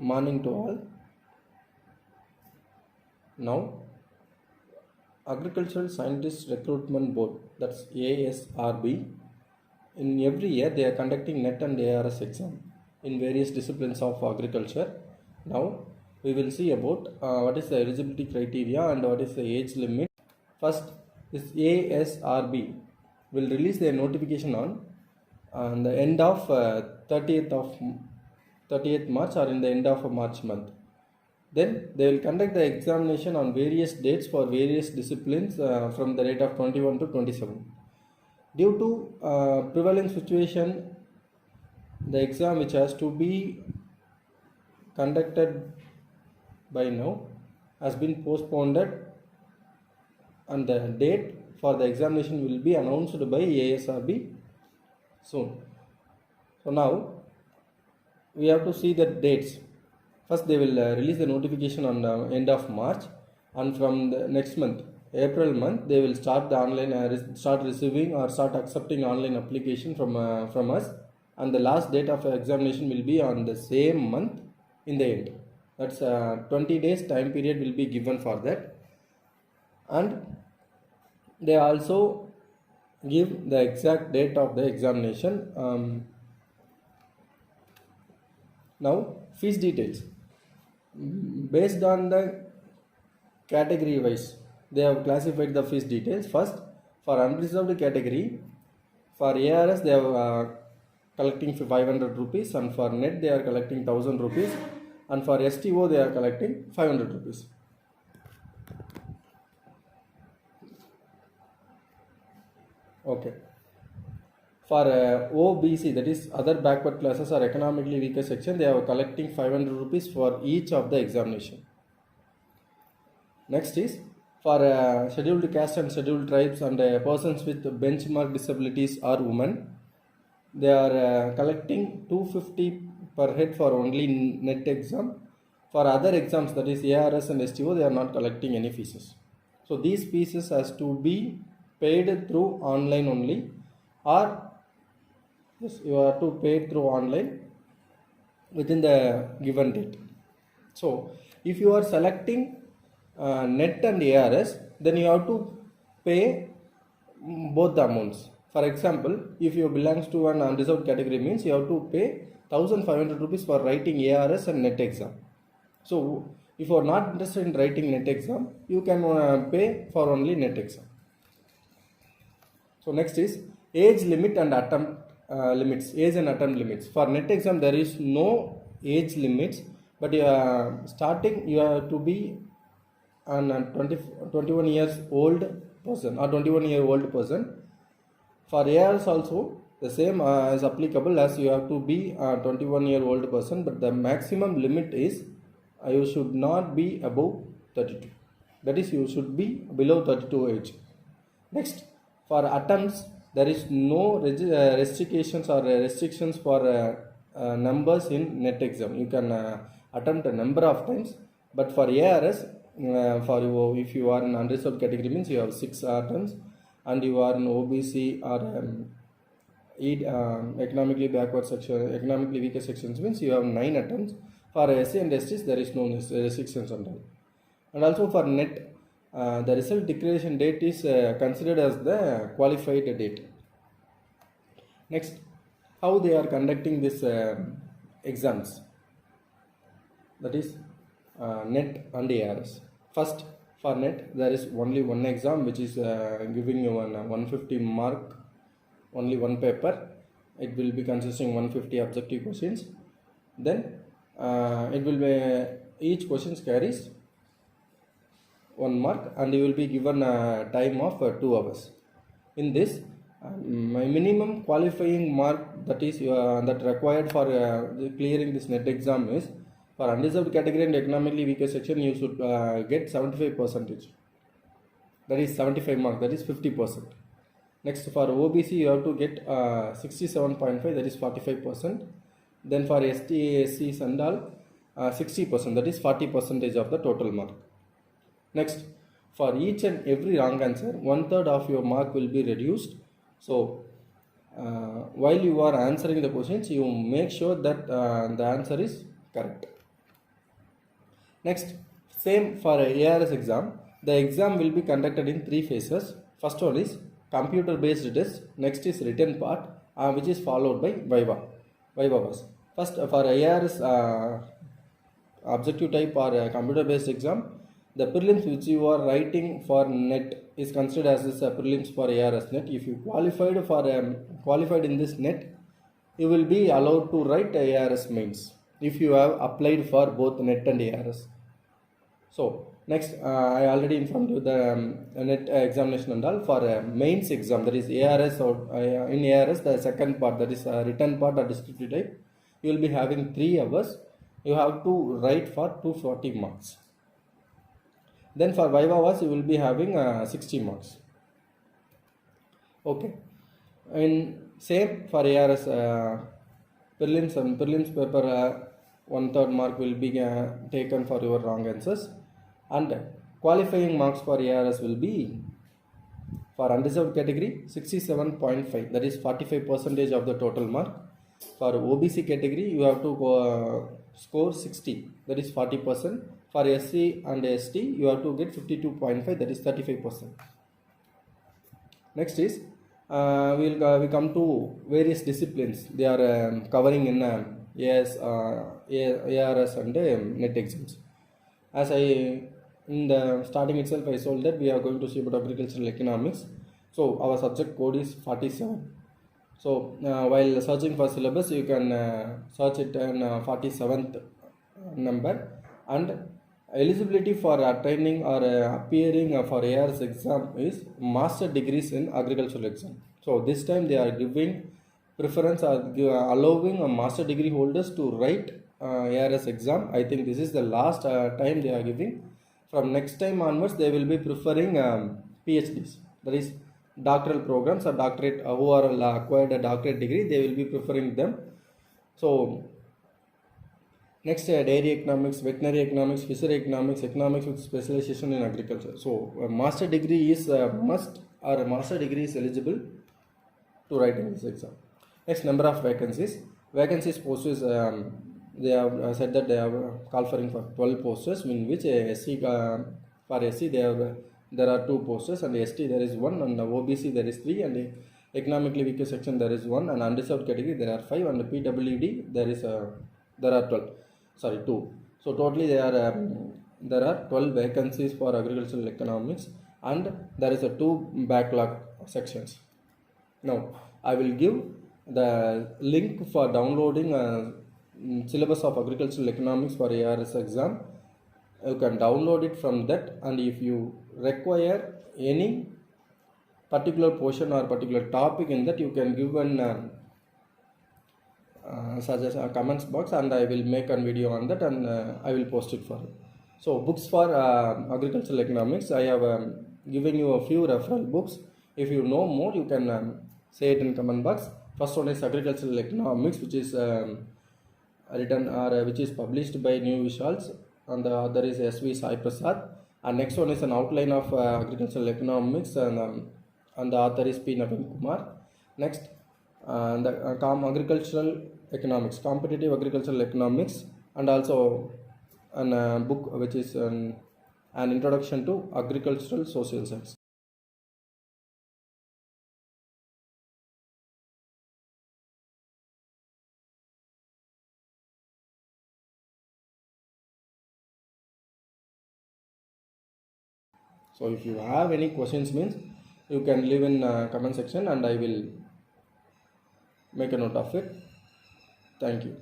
Morning to all. Now, Agricultural Scientist Recruitment Board, that's ASRB, in every year they are conducting NET and ARS exam in various disciplines of agriculture. Now, we will see about what is the eligibility criteria and what is the age limit. First, this ASRB will release their notification on the end of 30th March or in the end of March month. Then they will conduct the examination on various dates for various disciplines from the date of 21 to 27. Due to prevalent situation, the exam which has to be conducted by now has been postponed, and the date for the examination will be announced by ASRB soon. So now we have to see the dates. First they will release the notification on the end of March, and from the next month, April month, they will start the online start receiving or start accepting online application from us, and the last date of examination will be on the same month in the end. That's 20 days time period will be given for that, and they also give the exact date of the examination. Now fees details. Based on the category wise, they have classified the fees details. First, for unreserved category, for ARS they are collecting 500 rupees, and for NET they are collecting 1000 rupees, and for STO they are collecting 500 rupees. Okay. For OBC, that is other backward classes or economically weaker section, they are collecting 500 rupees for each of the examination. Next is for scheduled caste and scheduled tribes and persons with benchmark disabilities or women, they are collecting 250 per head for only NET exam. For other exams, that is ARS and STO, they are not collecting any fees. So these fees has to be paid through online only, or yes, you have to pay through online within the given date. So if you are selecting NET and ARS, then you have to pay both the amounts. For example, if you belongs to an unreserved category, means you have to pay 1500 rupees for writing ARS and NET exam. So if you are not interested in writing NET exam, you can pay for only NET exam. So next is age limit and attempt limits. Age and attempt limits. For NET exam there is no age limits, but starting you have to be an 21 years old person or 21-year-old person. For ARS also the same is applicable, as you have to be a 21-year-old person, but the maximum limit is you should not be above 32. That is, you should be below 32 age. Next, for attempts, there is no restrictions or restrictions for numbers in NET exam. You can attempt a number of times, but for ARS, if you are in unreserved category, means you have 6 attempts, and you are in OBC or economically backward section, economically weaker sections, means you have 9 attempts. For SC and STs, there is no restrictions on that. And also for NET, the result declaration date is considered as the qualified date. Next, how they are conducting this exams, that is NET and ARS. First, for NET there is only one exam which is giving you 150 mark, only one paper. It will be consisting 150 objective questions. Then it will be each question carries 1 mark, and you will be given a time of 2 hours. In this, my minimum qualifying mark that is that required for clearing this NET exam is, for unreserved category and economically weaker section, you should get 75%. That is 75 marks, that is 50%. Next, for OBC you have to get 67.5, that is 45%. Then for ST, SCs and all 60%, that is 40% of the total mark. Next, for each and every wrong answer, 1/3 of your mark will be reduced. So while you are answering the questions, you make sure that the answer is correct. Next, same for a ARS exam. The exam will be conducted in 3 phases. First one is computer based test. Next is written part, which is followed by Viva. Viva was first for ARS objective type or computer based exam. The prelims which you are writing for net is considered as this prelims for ARS net. If you qualified in this net, you will be allowed to write ARS mains if you have applied for both net and ARS. So next, I already informed you the net examination and all for mains exam, that is ARS, or in ARS the second part, that is written part or descriptive type, you will be having 3 hours. You have to write for 240 marks. Then for Viva was you will be having 60 marks. Okay. And same for ARS prelims and prelims paper, 1/3 mark will be taken for your wrong answers, and qualifying marks for ARS will be for unreserved category 67.5, that is 45% of the total mark. For OBC category you have to score 60, that is 40%. For SC and ST you have to get 52.5, that is 35%. Next is we come to various disciplines they are covering in ARS and net exams. As I in the starting itself I told that we are going to see about agricultural economics. So our subject code is 47. So while searching for syllabus, you can search it in 47th number. And eligibility for training or appearing for ARS exam is master degrees in agricultural exam. So this time they are giving preference or allowing a master degree holders to write ARS exam. I think this is the last time they are giving. From next time onwards they will be preferring PhDs, that is doctoral programs or doctorate who are acquired a doctorate degree, they will be preferring them. So next, dairy economics, veterinary economics, fishery economics, economics with specialization in agriculture. So master degree is must, or a master degree is eligible to write in this exam. Next, number of vacancies. Vacancies posters, they have said that they have called for 12 posters, in which SC for SC there are 2 posters, and ST there is 1, and OBC there is 3, and economically weaker section there is 1, and unreserved category there are 5, and PWD there are 12. Sorry, 2. So totally there are 12 vacancies for agricultural economics, and there is a 2 backlog sections. Now I will give the link for downloading syllabus of agricultural economics for ARS exam. You can download it from that, and if you require any particular portion or particular topic in that, you can give an suggest a comments box, and I will make a video on that, and I will post it for you. So books for agricultural economics, I have given you a few referral books. If you know more, you can say it in comment box. First one is agricultural economics, which is written or which is published by New Visuals, and the other is S.V. Sai Prasad. And next one is an outline of agricultural economics, and the author is P. Naveen Kumar. Next, the agricultural economics, competitive agricultural economics, and also an book which is an introduction to agricultural social science. So if you have any questions means, you can leave in comment section, and I will make a note of it. Thank you.